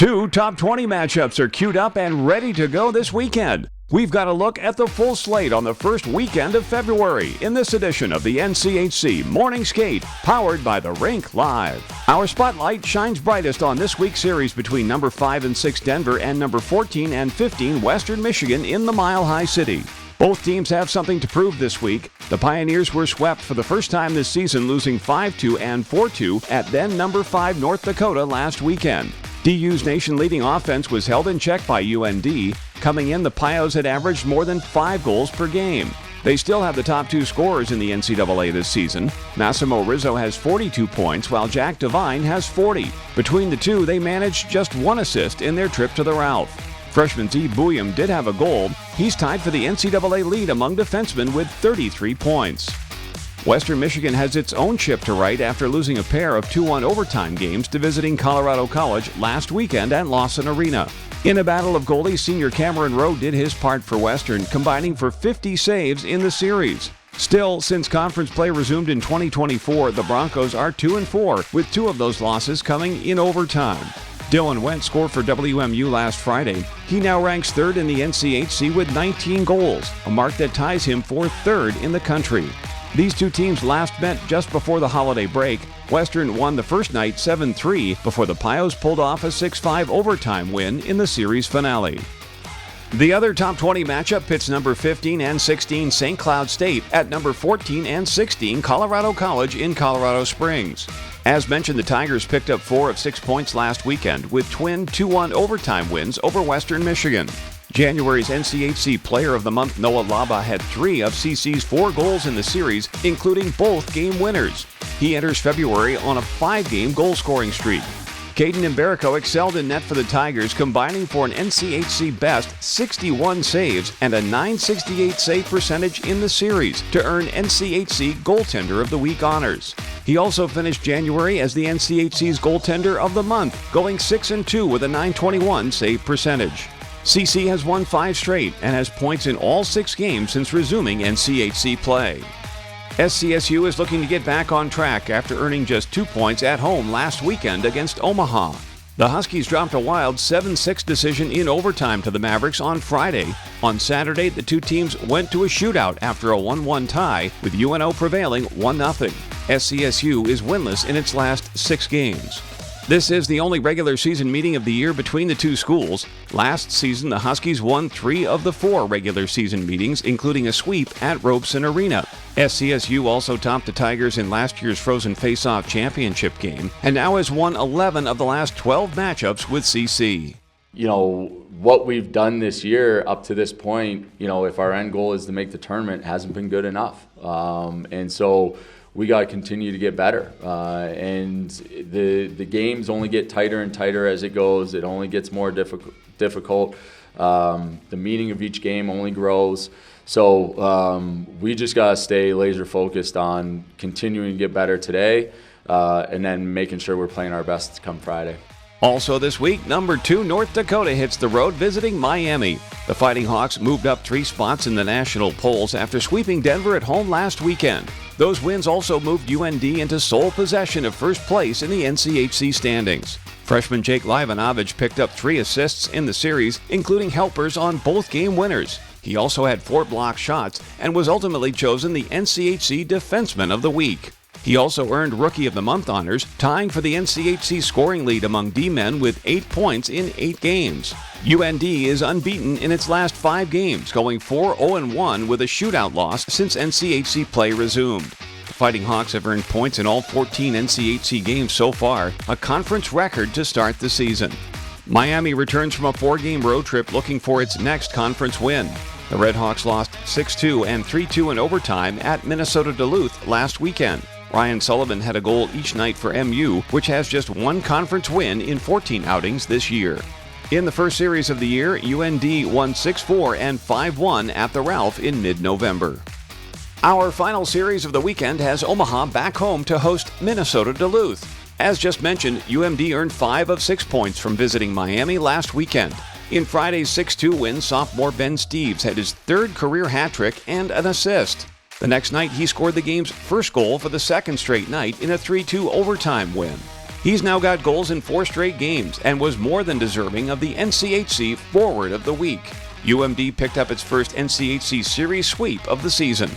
Two top 20 matchups are queued up and ready to go this weekend. We've got a look at the full slate on the first weekend of February in this edition of the NCHC Morning Skate, powered by the Rink Live. Our spotlight shines brightest on this week's series between number 5 and 6 Denver and number 14 and 15 Western Michigan in the Mile High City. Both teams have something to prove this week. The Pioneers were swept for the first time this season, losing 5-2 and 4-2 at then number 5 North Dakota last weekend. DU's nation-leading offense was held in check by UND. Coming in, the Pios had averaged more than 5 goals per game. They still have the top 2 scorers in the NCAA this season. Massimo Rizzo has 42 points, while Jack Devine has 40. Between the two, they managed just 1 assist in their trip to the Ralph. Freshman Z. Bouillon did have a goal. He's tied for the NCAA lead among defensemen with 33 points. Western Michigan has its own ship to right after losing a pair of 2-1 overtime games to visiting Colorado College last weekend at Lawson Arena. In a battle of goalies, senior Cameron Rowe did his part for Western, combining for 50 saves in the series. Still, since conference play resumed in 2024, the Broncos are 2-4, with 2 of those losses coming in overtime. Dylan Wentz scored for WMU last Friday. He now ranks 3rd in the NCHC with 19 goals, a mark that ties him for 3rd in the country. These two teams last met just before the holiday break. Western won the first night 7-3 before the Pios pulled off a 6-5 overtime win in the series finale. The other top 20 matchup pits number 15 and 16 St. Cloud State at number 14 and 16 Colorado College in Colorado Springs. As mentioned, the Tigers picked up 4 of 6 points last weekend with twin 2-1 overtime wins over Western Michigan. January's NCHC Player of the Month Noah Laba had 3 of CC's 4 goals in the series, including both game winners. He enters February on a 5-game goal-scoring streak. Caden Imberico excelled in net for the Tigers, combining for an NCHC best 61 saves and a .968 save percentage in the series to earn NCHC Goaltender of the Week honors. He also finished January as the NCHC's Goaltender of the Month, going 6-2 with a .921 save percentage. CC has won 5 straight and has points in all 6 games since resuming NCHC play. SCSU is looking to get back on track after earning just 2 points at home last weekend against Omaha. The Huskies dropped a wild 7-6 decision in overtime to the Mavericks on Friday. On Saturday, the two teams went to a shootout after a 1-1 tie, with UNO prevailing 1-0. SCSU is winless in its last 6 games. This is the only regular season meeting of the year between the two schools. Last season, the Huskies won 3 of the 4 regular season meetings, including a sweep at Robeson Arena. SCSU also topped the Tigers in last year's Frozen Face-Off Championship game, and now has won 11 of the last 12 matchups with CC. You know, what we've done this year up to this point, if our end goal is to make the tournament, hasn't been good enough. And so we got to continue to get better. And the games only get tighter and tighter as it goes. It only gets more difficult. The meaning of each game only grows. So we just got to stay laser focused on continuing to get better today and then making sure we're playing our best come Friday. Also this week, number 2 North Dakota hits the road visiting Miami. The Fighting Hawks moved up 3 spots in the national polls after sweeping Denver at home last weekend. Those wins also moved UND into sole possession of first place in the NCHC standings. Freshman Jake Livanovich picked up 3 assists in the series, including helpers on both game winners. He also had 4 blocked shots and was ultimately chosen the NCHC Defenseman of the Week. He also earned Rookie of the Month honors, tying for the NCHC scoring lead among D-men with 8 points in 8 games. UND is unbeaten in its last 5 games, going 4-0-1 with a shootout loss since NCHC play resumed. The Fighting Hawks have earned points in all 14 NCHC games so far, a conference record to start the season. Miami returns from a 4-game road trip looking for its next conference win. The Red Hawks lost 6-2 and 3-2 in overtime at Minnesota Duluth last weekend. Ryan Sullivan had a goal each night for MU, which has just 1 conference win in 14 outings this year. In the first series of the year, UND won 6-4 and 5-1 at the Ralph in mid-November. Our final series of the weekend has Omaha back home to host Minnesota Duluth. As just mentioned, UMD earned 5 of 6 points from visiting Miami last weekend. In Friday's 6-2 win, sophomore Ben Steeves had his 3rd career hat trick and an assist. The next night, he scored the game's first goal for the 2nd straight night in a 3-2 overtime win. He's now got goals in 4 straight games and was more than deserving of the NCHC Forward of the Week. UMD picked up its first NCHC series sweep of the season.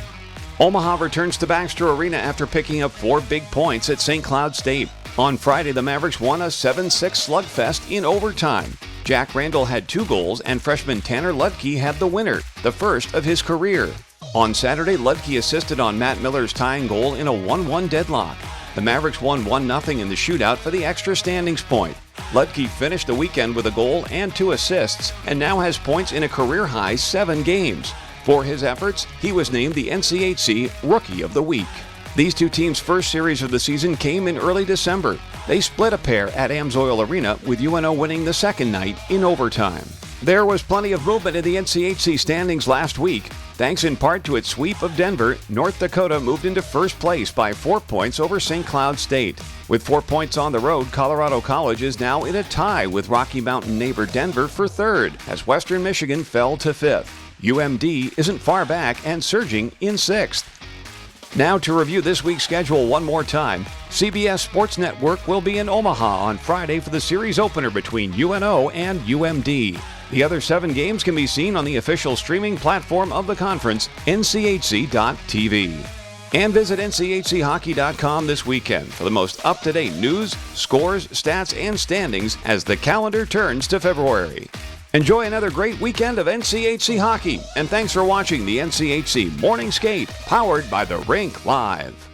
Omaha returns to Baxter Arena after picking up 4 big points at St. Cloud State. On Friday, the Mavericks won a 7-6 slugfest in overtime. Jack Randall had 2 goals, and freshman Tanner Ludke had the winner, the first of his career. On Saturday, Ludke assisted on Matt Miller's tying goal in a 1-1 deadlock. The Mavericks won 1-0 in the shootout for the extra standings point. Ludke finished the weekend with a goal and 2 assists, and now has points in a career-high 7 games. For his efforts, he was named the NCHC Rookie of the Week. These 2 teams' first series of the season came in early December. They split a pair at Amsoil Arena, with UNO winning the second night in overtime. There was plenty of movement in the NCHC standings last week. Thanks in part to its sweep of Denver, North Dakota moved into first place by 4 points over St. Cloud State. With 4 points on the road, Colorado College is now in a tie with Rocky Mountain neighbor Denver for third, as Western Michigan fell to 5th. UMD isn't far back and surging in 6th. Now to review this week's schedule one more time, CBS Sports Network will be in Omaha on Friday for the series opener between UNO and UMD. The other 7 games can be seen on the official streaming platform of the conference, NCHC.TV. And visit NCHChockey.com this weekend for the most up-to-date news, scores, stats, and standings as the calendar turns to February. Enjoy another great weekend of NCHC hockey, and thanks for watching the NCHC Morning Skate, powered by the Rink Live.